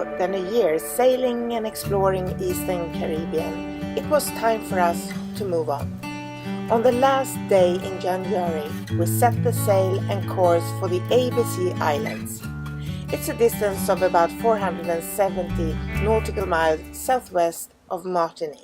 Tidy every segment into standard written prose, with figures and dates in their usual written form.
more than a year sailing and exploring Eastern Caribbean, it was time for us to move on. On the last day in January, we set the sail and course for the ABC Islands. It's a distance of about 470 nautical miles southwest of Martinique.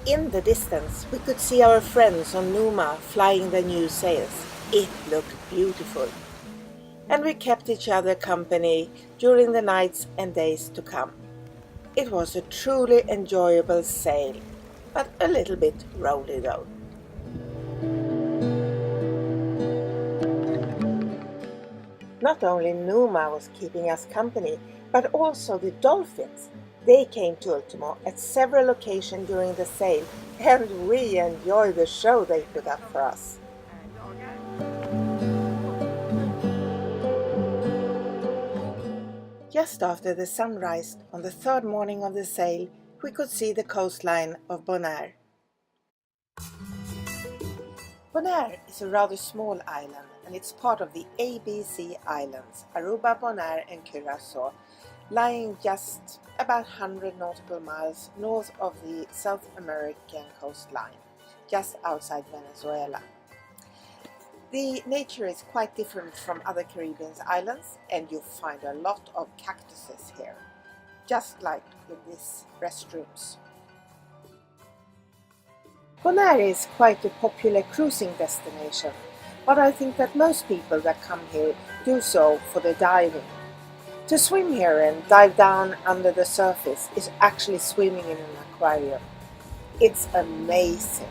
In the distance, we could see our friends on Numa flying their new sails. It looked beautiful. And we kept each other company during the nights and days to come. It was a truly enjoyable sail, but a little bit rolly though. Not only Numa was keeping us company, but also the dolphins. They came to Ultimo at several occasions during the sail, and we enjoyed the show they put up for us. Just after the sunrise on the third morning of the sail, we could see the coastline of Bonaire. Bonaire is a rather small island, and it's part of the ABC Islands, Aruba, Bonaire and Curaçao, lying just about 100 nautical miles north of the South American coastline, just outside Venezuela. The nature is quite different from other Caribbean islands, and you find a lot of cactuses here, just like in these restrooms. Bonaire is quite a popular cruising destination, but I think that most people that come here do so for the diving. To swim here and dive down under the surface is actually swimming in an aquarium. It's amazing.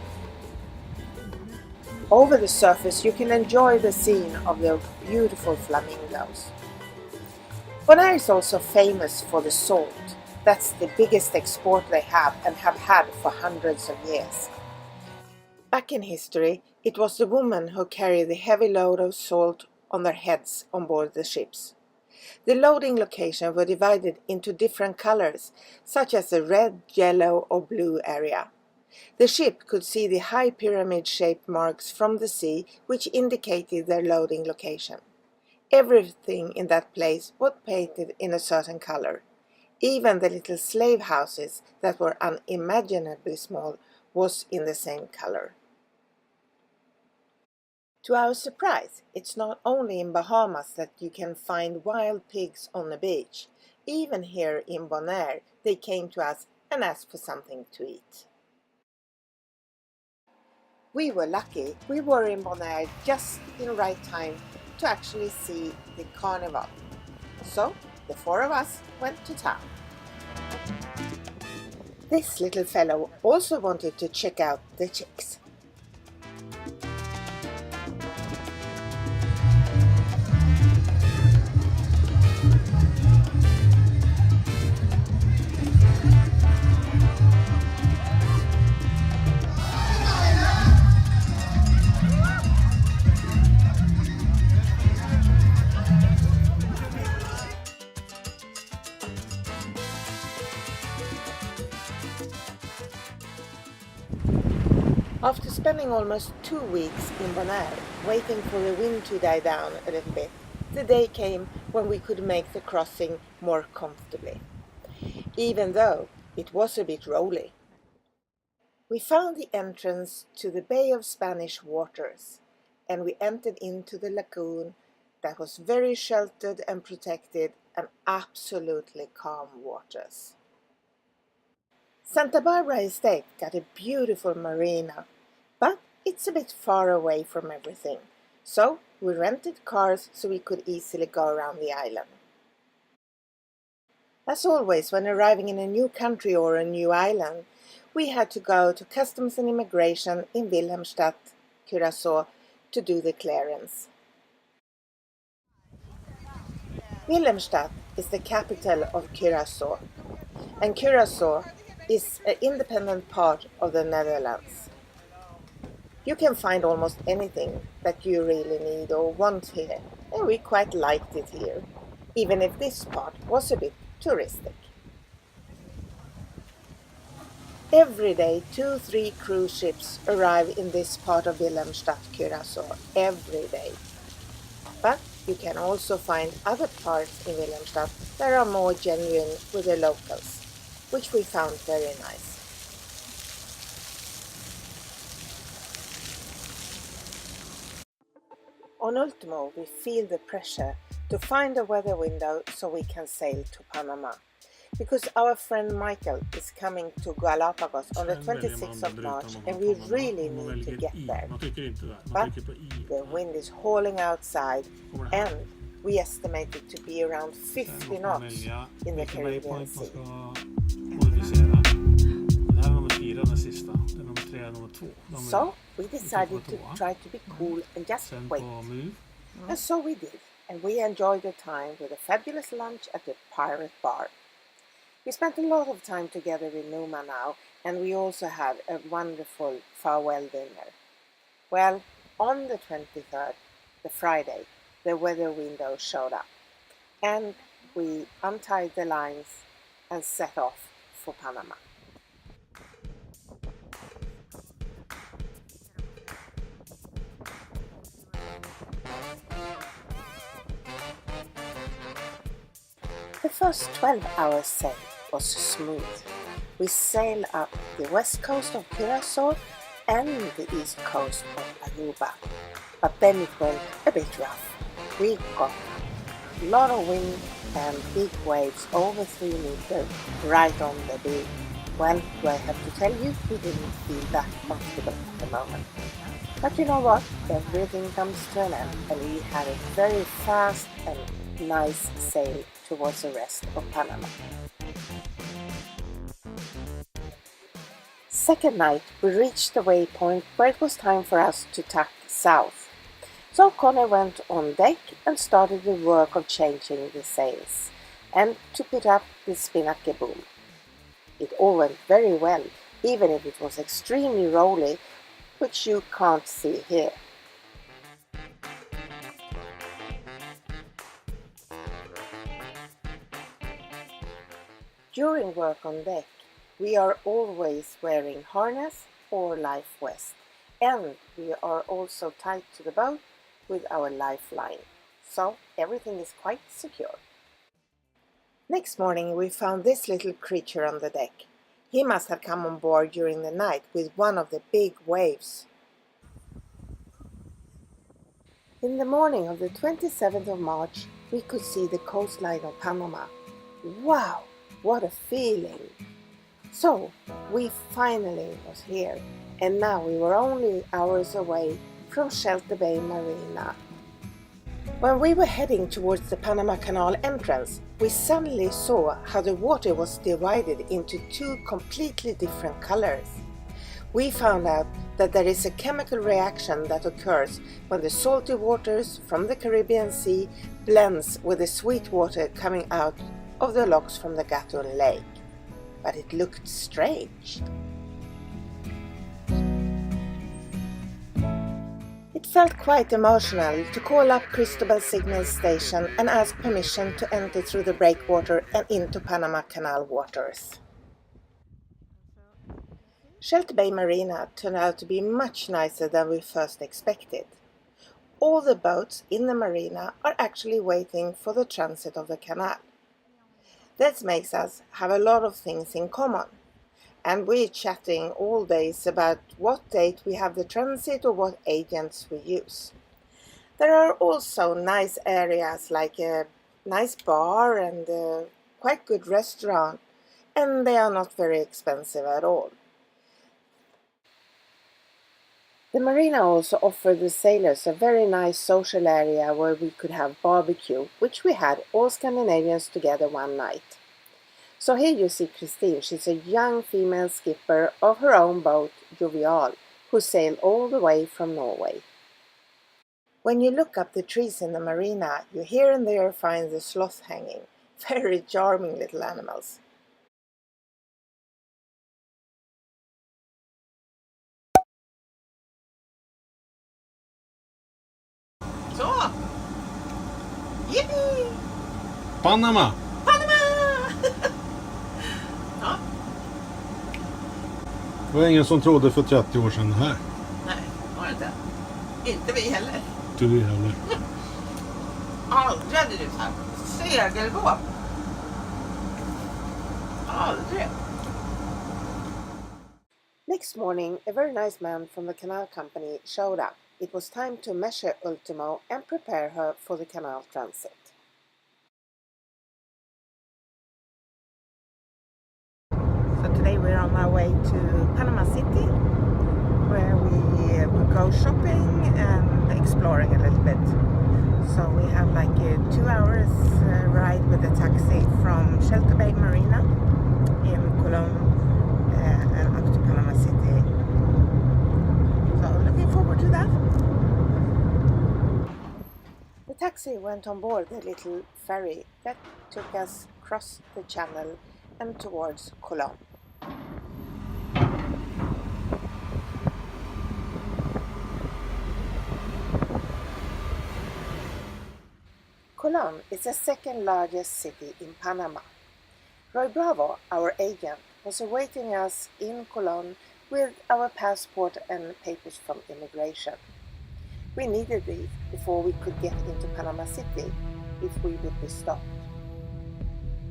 Over the surface you can enjoy the scene of the beautiful flamingos. Bonaire is also famous for the salt. That's the biggest export they have and have had for hundreds of years. Back in history, it was the women who carried the heavy load of salt on their heads on board the ships. The loading locations were divided into different colors, such as the red, yellow or blue area. The ship could see the high pyramid-shaped marks from the sea, which indicated their loading location. Everything in that place was painted in a certain color. Even the little slave houses that were unimaginably small was in the same color. To our surprise, it's not only in Bahamas that you can find wild pigs on the beach. Even here in Bonaire, they came to us and asked for something to eat. We were lucky. We were in Bonaire just in the right time to actually see the carnival. So, the four of us went to town. This little fellow also wanted to check out the chicks. After spending almost 2 weeks in Bonaire, waiting for the wind to die down a little bit, the day came when we could make the crossing more comfortably, even though it was a bit rolly. We found the entrance to the Bay of Spanish Waters, and we entered into the lagoon that was very sheltered and protected and absolutely calm waters. Santa Barbara Estate got a beautiful marina, but it's a bit far away from everything, so we rented cars so we could easily go around the island. As always, when arriving in a new country or a new island, we had to go to Customs and Immigration in Wilhelmstad, Curaçao, to do the clearance. Wilhelmstad is the capital of Curaçao, and Curaçao is an independent part of the Netherlands. You can find almost anything that you really need or want here, and we quite liked it here. even if this spot was a bit touristic. Every day, 2-3 cruise ships arrive in this part of Wilhelmstad, Curacao, every day. But you can also find other parts in Wilhelmstad that are more genuine with the locals, which we found very nice. On Ultimo, we feel the pressure to find a weather window so we can sail to Panama. Because our friend Michael is coming to Galapagos on the 26th of March and we really need to get there. But the wind is hauling outside and we estimate it to be around 50 knots in the Caribbean Sea. So we decided to try to be cool and just wait. And so we did, and we enjoyed the time with a fabulous lunch at the Pirate Bar. We spent a lot of time together with Numa now, and we also had a wonderful farewell dinner. Well, on the 23rd, the Friday, the weather window showed up, and we untied the lines and set off for Panama. The first 12 hours sail was smooth. We sailed up the west coast of Curacao and the east coast of Aruba, but then it went a bit rough. We got a lot of wind and big waves over 3 meters right on the beach. Well, do I have to tell you, we didn't feel that comfortable at the moment. But you know what? Everything comes to an end, and we had a very fast and nice sail towards the rest of Panama. Second night, we reached the waypoint where it was time for us to tack south. So Connor went on deck and started the work of changing the sails and to put up the spinnaker boom. It all went very well, even if it was extremely rolly, which you can't see here. During work on deck, we are always wearing harness or life vest, and we are also tied to the boat with our lifeline, so everything is quite secure. Next morning we found this little creature on the deck. He must have come on board during the night with one of the big waves. In the morning of the 27th of March, we could see the coastline of Panama. Wow, what a feeling! So, we finally was here, and now we were only hours away from Shelter Bay Marina. When we were heading towards the Panama Canal entrance, we suddenly saw how the water was divided into 2 completely different colors. We found out that there is a chemical reaction that occurs when the salty waters from the Caribbean Sea blends with the sweet water coming out of the locks from the Gatun Lake. But it looked strange. It felt quite emotional to call up Cristobal Signal Station and ask permission to enter through the breakwater and into Panama Canal waters. Shelter Bay Marina turned out to be much nicer than we first expected. All the boats in the marina are actually waiting for the transit of the canal. That makes us have a lot of things in common, and we're chatting all days about what date we have the transit or what agents we use. There are also nice areas like a nice bar and a quite good restaurant, and they are not very expensive at all. The marina also offered the sailors a very nice social area where we could have barbecue, which we had all Scandinavians together one night. So here you see Christine. She's a young female skipper of her own boat, Jovial, who sailed all the way from Norway. When you look up the trees in the marina, you here and there find the sloth hanging. Very charming little animals. Så! Yippee! Panama! Panama! Ja. Det var ingen som trodde för 30 år sedan det här. Nej, var det inte. Inte vi heller. Inte vi heller. Aldrig hade du sagt. Segelbåt. Aldrig. Next morning, a very nice man from the Canal company showed up. It was time to measure Ultimo and prepare her for the canal transit. So today we're on our way to Panama City, where we will go shopping and exploring a little bit. So we have like a 2 hours ride with a taxi from Shelter Bay Marina in Cologne and up to Panama City. So looking forward to that. The taxi went on board the little ferry that took us across the channel and towards Cologne. Cologne is the second largest city in Panama. Roy Bravo, our agent, was awaiting us in Cologne with our passport and papers from immigration. We needed these before we could get into Panama City if we would be stopped.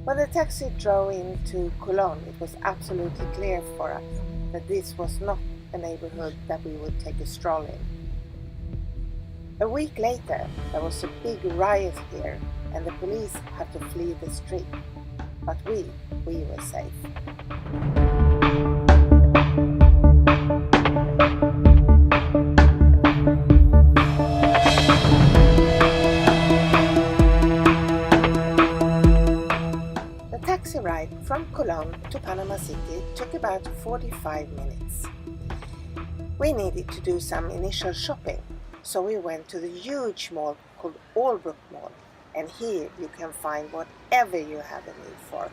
When the taxi drove into Cologne, it was absolutely clear for us that this was not a neighborhood that we would take a stroll in. A week later, there was a big riot here and the police had to flee the street. But we were safe. The taxi ride from Cologne to Panama City took about 45 minutes. We needed to do some initial shopping, so we went to the huge mall called Albrook Mall, and here you can find whatever you have a need for,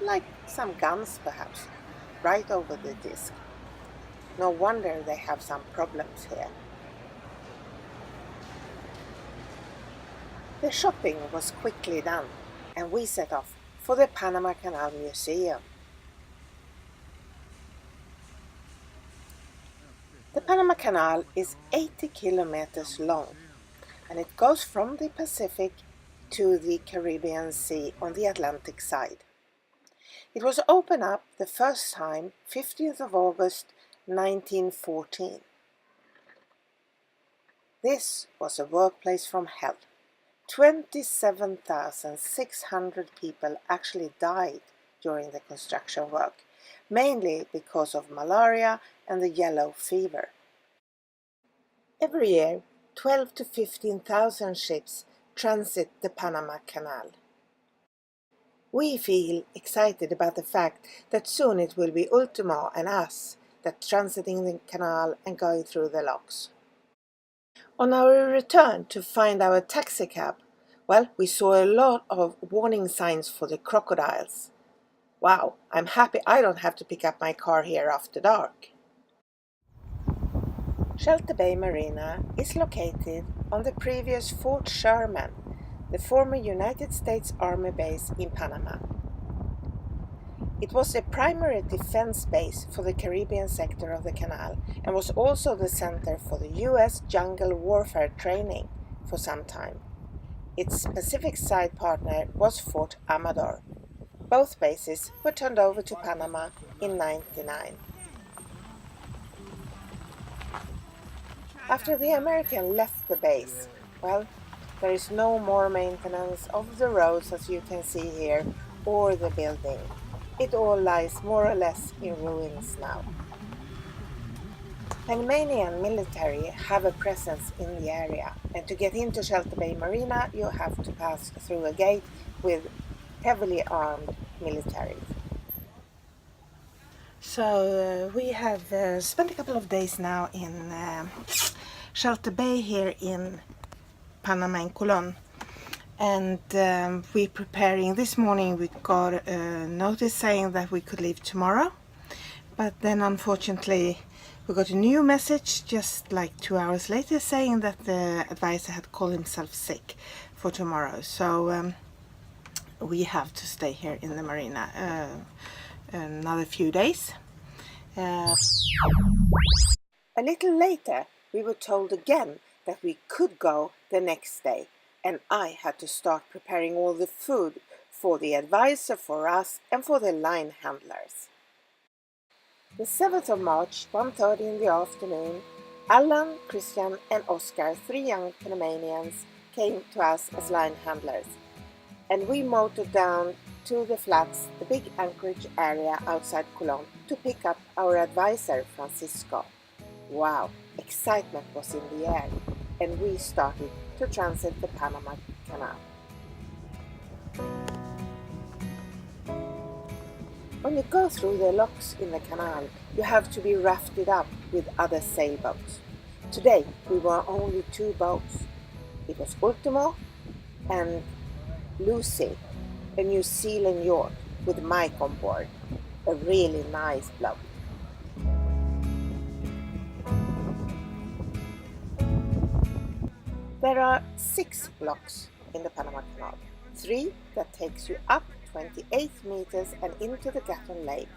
like some guns perhaps, right over the disc. No wonder they have some problems here. The shopping was quickly done, and we set off for the Panama Canal Museum. The Panama Canal is 80 kilometers long, and it goes from the Pacific to the Caribbean Sea on the Atlantic side. It was opened up the first time 15th of August 1914. This was a workplace from hell. 27,600 people actually died during the construction work, mainly because of malaria and the yellow fever. Every year, 12 to 15,000 ships transit the Panama Canal. We feel excited about the fact that soon it will be Ultimo and us that transiting the canal and going through the locks. On our return to find our taxi cab, well, we saw a lot of warning signs for the crocodiles. Wow, I'm happy I don't have to pick up my car here after dark. Shelter Bay Marina is located on the previous Fort Sherman, the former United States Army base in Panama. It was a primary defense base for the Caribbean sector of the canal and was also the center for the US jungle warfare training for some time. Its Pacific side partner was Fort Amador. Both bases were turned over to Panama in 1999. After the American left the base, well, there is no more maintenance of the roads as you can see here, or the building. It all lies more or less in ruins now. Panamanian military have a presence in the area, and to get into Shelter Bay Marina you have to pass through a gate with heavily armed military. So we have spent a couple of days now in Shelter Bay here in Panama in Cologne, and we're preparing. This morning we got a notice saying that we could leave tomorrow, but then unfortunately we got a new message just like 2 hours later saying that the advisor had called himself sick for tomorrow. So we have to stay here in the marina another few days. A little later, we were told again that we could go the next day, and I had to start preparing all the food for the advisor, for us, and for the line handlers. The 7th of March, 1:30 in the afternoon, Alan, Christian, and Oscar, 3 young Panamanians, came to us as line handlers, and we motored down to the flats, the big anchorage area outside Colón, to pick up our advisor, Francisco. Wow, excitement was in the air, and we started to transit the Panama Canal. When you go through the locks in the canal, you have to be rafted up with other sailboats. Today we were only 2 boats. It was Ultimo and Lucy, a New Zealand yacht with Mike on board, a really nice bloke. There are 6 locks in the Panama Canal, 3 that takes you up 28 meters and into the Gatton Lake.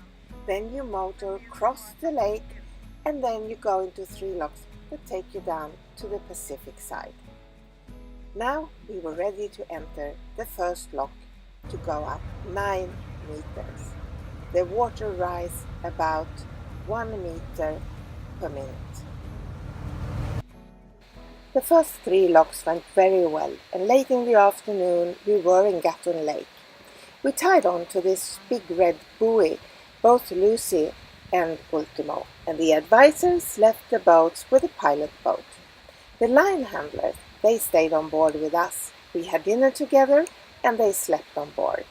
Then you motor across the lake, and then you go into 3 locks that take you down to the Pacific side. Now we were ready to enter the first lock to go up 9 meters. The water rises about 1 meter per minute. The first 3 locks went very well, and late in the afternoon we were in Gatton Lake. We tied on to this big red buoy, both Lucy and Ultimo, and the advisors left the boats with the pilot boat. The line handlers, they stayed on board with us. We had dinner together and they slept on board.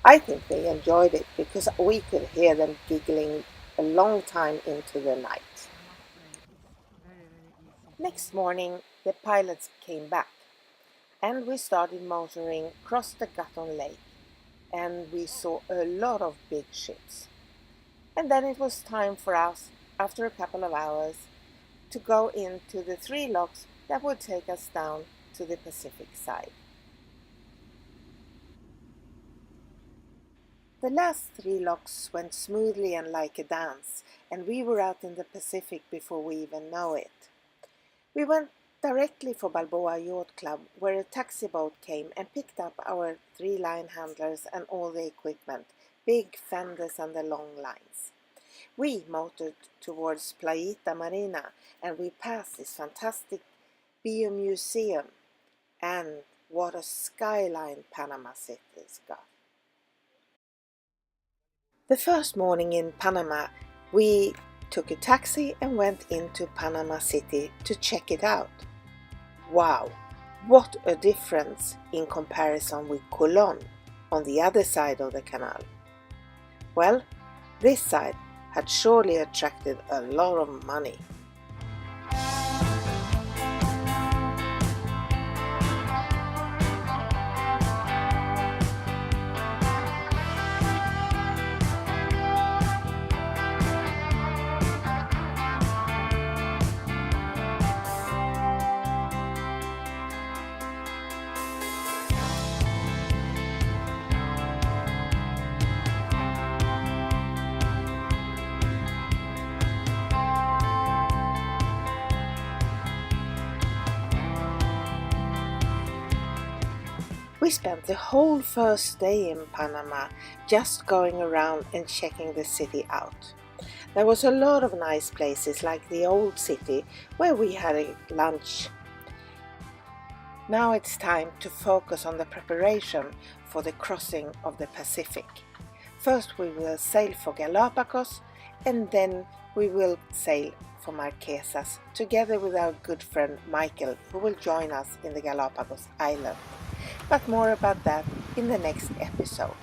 I think they enjoyed it because we could hear them giggling a long time into the night. Next morning the pilots came back and we started motoring across the Gatton Lake, and we saw a lot of big ships. And then it was time for us, after a couple of hours, to go into the 3 locks that would take us down to the Pacific side. The last 3 locks went smoothly and like a dance, and we were out in the Pacific before we even know it. We went directly for Balboa Yacht Club, where a taxi boat came and picked up our 3 line handlers and all the equipment, big fenders and the long lines. We motored towards Playita Marina, and we passed this fantastic Bio Museum, and what a skyline Panama City's got. The first morning in Panama, we took a taxi and went into Panama City to check it out. Wow, what a difference in comparison with Colón on the other side of the canal. Well, this side had surely attracted a lot of money. We spent the whole first day in Panama just going around and checking the city out. There was a lot of nice places like the old city where we had a lunch. Now it's time to focus on the preparation for the crossing of the Pacific. First we will sail for Galapagos, and then we will sail for Marquesas together with our good friend Michael, who will join us in the Galapagos Island. But more about that in the next episode.